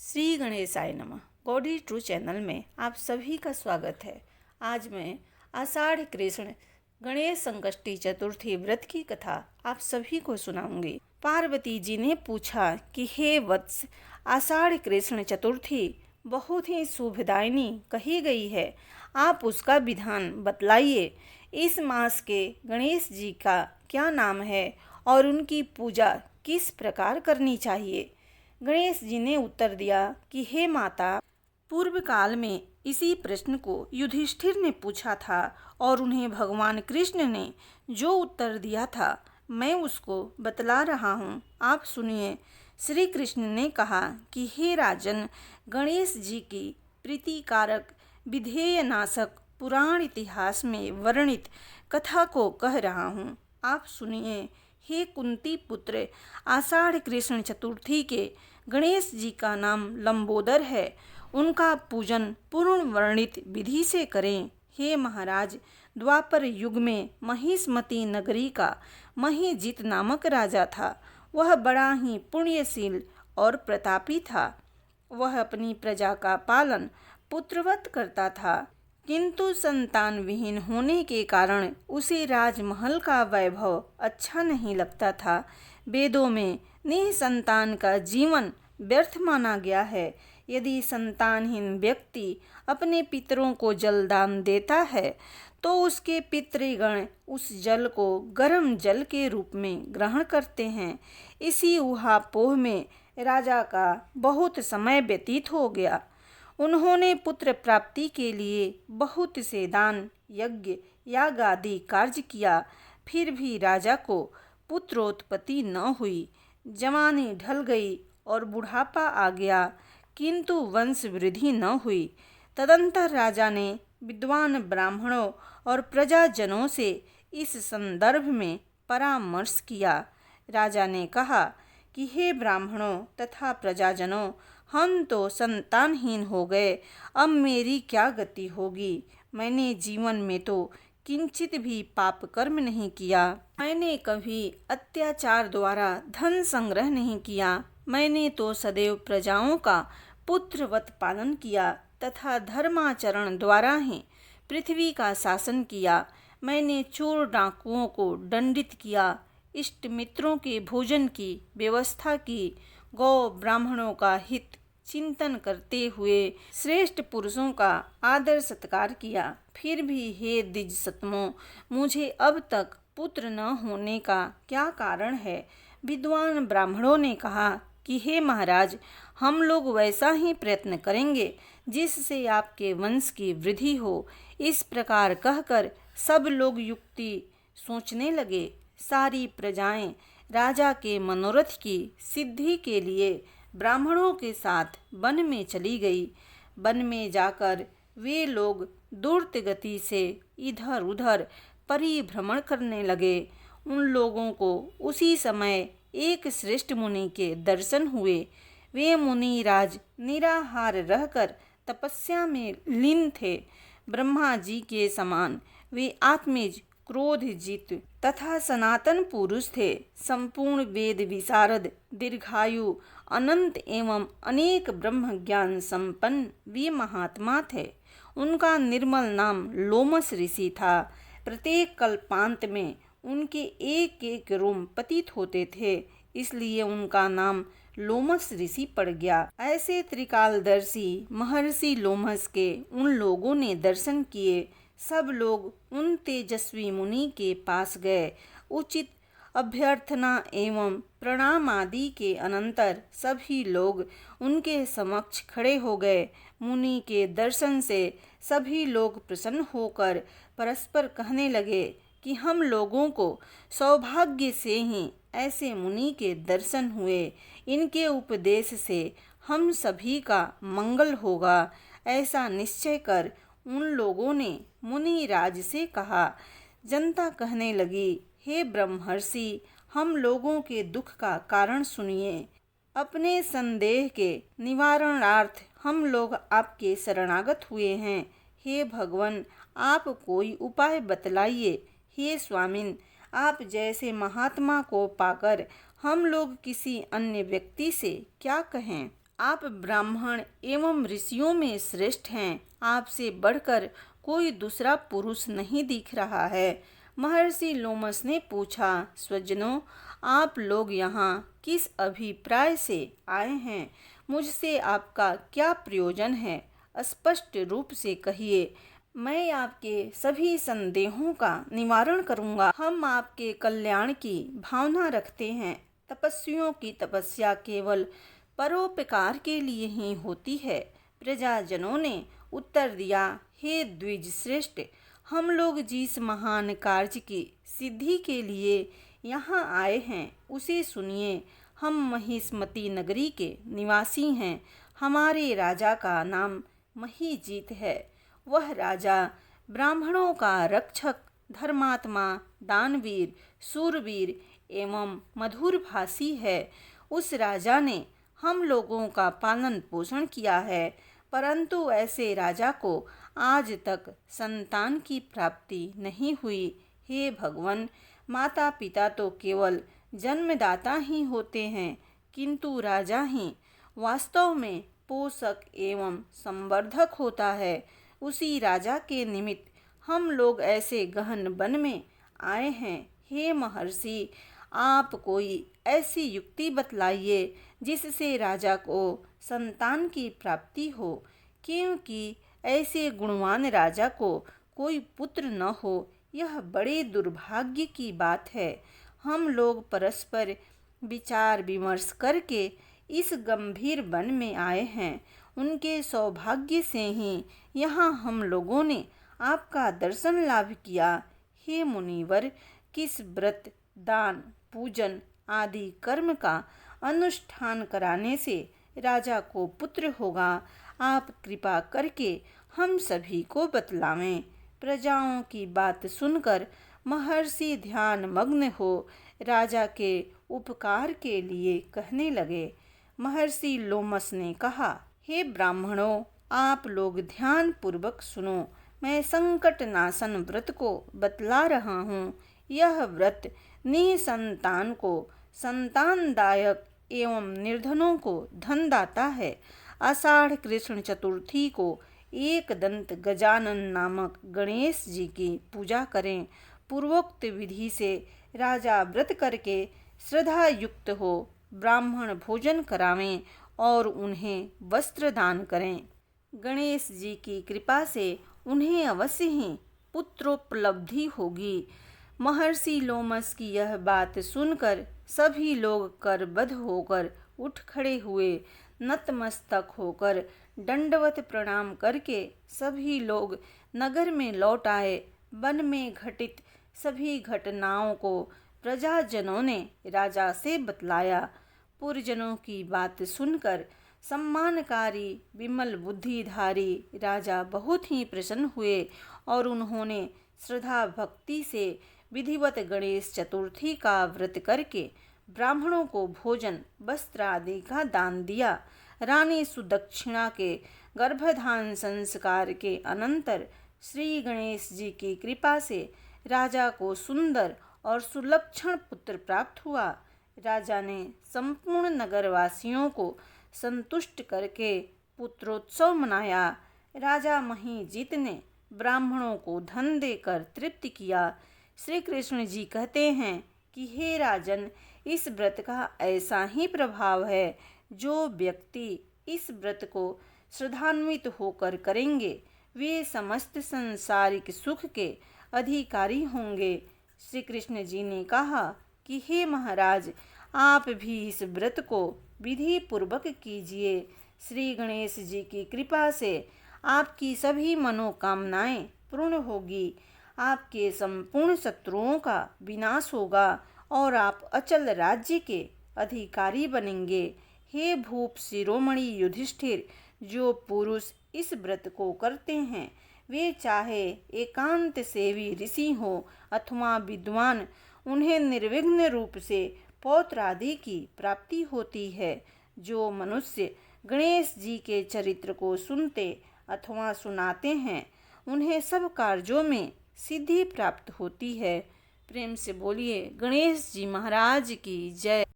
श्री गणेशाय नमः। Gaudy true channel में आप सभी का स्वागत है। आज मैं आषाढ़ कृष्ण गणेश संकष्टी चतुर्थी व्रत की कथा आप सभी को सुनाऊंगी। पार्वती जी ने पूछा कि हे वत्स, आषाढ़ कृष्ण चतुर्थी बहुत ही शुभदायिनी कही गई है, आप उसका विधान बतलाइए। इस मास के गणेश जी का क्या नाम है और उनकी पूजा किस प्रकार करनी चाहिए। गणेश जी ने उत्तर दिया कि हे माता, पूर्व काल में इसी प्रश्न को युधिष्ठिर ने पूछा था और उन्हें भगवान कृष्ण ने जो उत्तर दिया था मैं उसको बतला रहा हूँ, आप सुनिए। श्री कृष्ण ने कहा कि हे राजन, गणेश जी की प्रीतिकारक विधेय नाशक पुराण इतिहास में वर्णित कथा को कह रहा हूँ, आप सुनिए। हे कुंती पुत्र, आषाढ़ कृष्ण चतुर्थी के गणेश जी का नाम लंबोदर है। उनका पूजन पूर्ण वर्णित विधि से करें। हे महाराज, द्वापर युग में महिष्मती नगरी का महिजीत नामक राजा था। वह बड़ा ही पुण्यशील और प्रतापी था। वह अपनी प्रजा का पालन पुत्रवत करता था, किंतु संतान विहीन होने के कारण उसे राजमहल का वैभव अच्छा नहीं लगता था। वेदों में निसंतान का जीवन व्यर्थ माना गया है। यदि संतानहीन व्यक्ति अपने पितरों को जल दान देता है तो उसके पितृगण उस जल को गर्म जल के रूप में ग्रहण करते हैं। इसी ऊहापोह में राजा का बहुत समय व्यतीत हो गया। उन्होंने पुत्र प्राप्ति के लिए बहुत से दान, यज्ञ, याग आदि कार्य किया, फिर भी राजा को पुत्रोत्पत्ति न हुई। जवानी ढल गई और बुढ़ापा आ गया, किंतु वंश वृद्धि न हुई। तदंतर राजा ने विद्वान ब्राह्मणों और प्रजाजनों से इस संदर्भ में परामर्श किया। राजा ने कहा कि हे ब्राह्मणों तथा प्रजाजनों, हम तो संतानहीन हो गए, अब मेरी क्या गति होगी। मैंने जीवन में तो किंचित भी पाप कर्म नहीं किया। मैंने कभी अत्याचार द्वारा धन संग्रह नहीं किया। मैंने तो सदैव प्रजाओं का पुत्रवत पालन किया तथा धर्माचरण द्वारा ही पृथ्वी का शासन किया। मैंने चोर डाकुओं को दंडित किया, इष्ट मित्रों के भोजन की व्यवस्था की, गौ ब्राह्मणों का हित चिंतन करते हुए श्रेष्ठ पुरुषों का आदर सत्कार किया। फिर भी हे द्विजसत्मों, मुझे अब तक पुत्र न होने का क्या कारण है। विद्वान ब्राह्मणों ने कहा कि हे महाराज, हम लोग वैसा ही प्रयत्न करेंगे जिससे आपके वंश की वृद्धि हो। इस प्रकार कहकर सब लोग युक्ति सोचने लगे। सारी प्रजाएं राजा के मनोरथ की सिद्धि के लिए ब्राह्मणों के साथ वन में चली गई। वन में जाकर वे लोग द्रुत गति से इधर उधर परिभ्रमण करने लगे। उन लोगों को उसी समय एक श्रेष्ठ मुनि के दर्शन हुए। वे मुनिराज निराहार रहकर तपस्या में लीन थे। ब्रह्मा जी के समान वे आत्मज, क्रोधजित तथा सनातन पुरुष थे। संपूर्ण वेद विशारद, दीर्घायु, अनंत एवं अनेक ब्रह्म ज्ञान संपन्न वे महात्मा थे। उनका निर्मल नाम लोमस ऋषि था। प्रत्येक कल्पांत में उनके एक एक रोम पतित होते थे, इसलिए उनका नाम लोमस ऋषि पड़ गया। ऐसे त्रिकालदर्शी महर्षि लोमस के उन लोगों ने दर्शन किए। सब लोग उन तेजस्वी मुनि के पास गए। उचित अभ्यर्थना एवं प्रणाम आदि के अनंतर सभी लोग उनके समक्ष खड़े हो गए। मुनि के दर्शन से सभी लोग प्रसन्न होकर परस्पर कहने लगे कि हम लोगों को सौभाग्य से ही ऐसे मुनि के दर्शन हुए। इनके उपदेश से हम सभी का मंगल होगा। ऐसा निश्चय कर उन लोगों ने मुनिराज से कहा। जनता कहने लगी, हे ब्रह्मर्षि, हम लोगों के दुख का कारण सुनिए। अपने संदेह के निवारणार्थ हम लोग आपके शरणागत हुए हैं। हे भगवान, आप कोई उपाय बतलाइए। हे स्वामिन, आप जैसे महात्मा को पाकर हम लोग किसी अन्य व्यक्ति से क्या कहें। आप ब्राह्मण एवं ऋषियों में श्रेष्ठ हैं। आपसे बढ़कर कोई दूसरा पुरुष नहीं दिख रहा है। महर्षि लोमस ने पूछा, स्वजनों, आप लोग यहाँ किस अभिप्राय से आए हैं? मुझसे आपका क्या प्रयोजन है? स्पष्ट रूप से कहिए, मैं आपके सभी संदेहों का निवारण करूँगा। हम आपके कल्याण की भावना रखते हैं। तपस्वियों की तपस्या केवल परोपकार के लिए ही होती है। प्रजाजनों ने उत्तर दिया, हे द्विज श्रेष्ठ, हम लोग जिस महान कार्य की सिद्धि के लिए यहाँ आए हैं उसे सुनिए। हम महिष्मती नगरी के निवासी हैं। हमारे राजा का नाम महीजीत है। वह राजा ब्राह्मणों का रक्षक, धर्मात्मा, दानवीर, शूरवीर एवं मधुरभाषी है। उस राजा ने हम लोगों का पालन पोषण किया है, परंतु ऐसे राजा को आज तक संतान की प्राप्ति नहीं हुई। हे भगवान, माता पिता तो केवल जन्मदाता ही होते हैं, किंतु राजा ही वास्तव में पोषक एवं संवर्धक होता है। उसी राजा के निमित्त हम लोग ऐसे गहन वन में आए हैं। हे महर्षि, आप कोई ऐसी युक्ति बतलाइए जिससे राजा को संतान की प्राप्ति हो, क्योंकि ऐसे गुणवान राजा को कोई पुत्र न हो, यह बड़े दुर्भाग्य की बात है। हम लोग परस्पर विचार विमर्श करके इस गंभीर वन में आए हैं। उनके सौभाग्य से ही यहाँ हम लोगों ने आपका दर्शन लाभ किया। हे मुनिवर, किस व्रत, दान, पूजन आदि कर्म का अनुष्ठान कराने से राजा को पुत्र होगा? आप कृपा करके हम सभी को बतलावें। प्रजाओं की बात सुनकर महर्षि ध्यान मग्न हो राजा के उपकार के लिए कहने लगे। महर्षि लोमस ने कहा, हे ब्राह्मणों, आप लोग ध्यान पूर्वक सुनो। मैं संकट नाशन व्रत को बतला रहा हूँ। यह व्रत निसंतान को संतानदायक एवं निर्धनों को धनदाता है। आषाढ़ कृष्ण चतुर्थी को एक दंत गजानन नामक गणेश जी की पूजा करें। पूर्वोक्त विधि से राजा व्रत करके श्रद्धा युक्त हो ब्राह्मण भोजन करावें और उन्हें वस्त्र दान करें। गणेश जी की कृपा से उन्हें अवश्य ही पुत्रोपलब्धि होगी। महर्षि लोमस की यह बात सुनकर सभी लोग करबद्ध होकर उठ खड़े हुए। नतमस्तक होकर दंडवत प्रणाम करके सभी लोग नगर में लौट आए। वन में घटित सभी घटनाओं को प्रजाजनों ने राजा से बतलाया। पुरजनों की बात सुनकर सम्मानकारी विमल बुद्धिधारी राजा बहुत ही प्रसन्न हुए और उन्होंने श्रद्धा भक्ति से विधिवत गणेश चतुर्थी का व्रत करके ब्राह्मणों को भोजन, वस्त्र आदि का दान दिया। रानी सुदक्षिणा के गर्भधान संस्कार के अनंतर श्री गणेश जी की कृपा से राजा को सुंदर और सुलक्षण पुत्र प्राप्त हुआ। राजा ने संपूर्ण नगरवासियों को संतुष्ट करके पुत्रोत्सव मनाया। राजा महीजीत ने ब्राह्मणों को धन देकर तृप्त किया। श्री कृष्ण जी कहते हैं कि हे राजन, इस व्रत का ऐसा ही प्रभाव है। जो व्यक्ति इस व्रत को श्रद्धान्वित होकर करेंगे वे समस्त संसारिक सुख के अधिकारी होंगे। श्री कृष्ण जी ने कहा कि हे महाराज, आप भी इस व्रत को विधि पूर्वक कीजिए। श्री गणेश जी की कृपा से आपकी सभी मनोकामनाएं पूर्ण होगी। आपके संपूर्ण शत्रुओं का विनाश होगा और आप अचल राज्य के अधिकारी बनेंगे। हे भूप शिरोमणि युधिष्ठिर, जो पुरुष इस व्रत को करते हैं वे चाहे एकांत सेवी ऋषि हो अथवा विद्वान, उन्हें निर्विघ्न रूप से पौत्र आदि की प्राप्ति होती है। जो मनुष्य गणेश जी के चरित्र को सुनते अथवा सुनाते हैं उन्हें सब कार्यों में सिद्धि प्राप्त होती है। प्रेम से बोलिए गणेश जी महाराज की जय।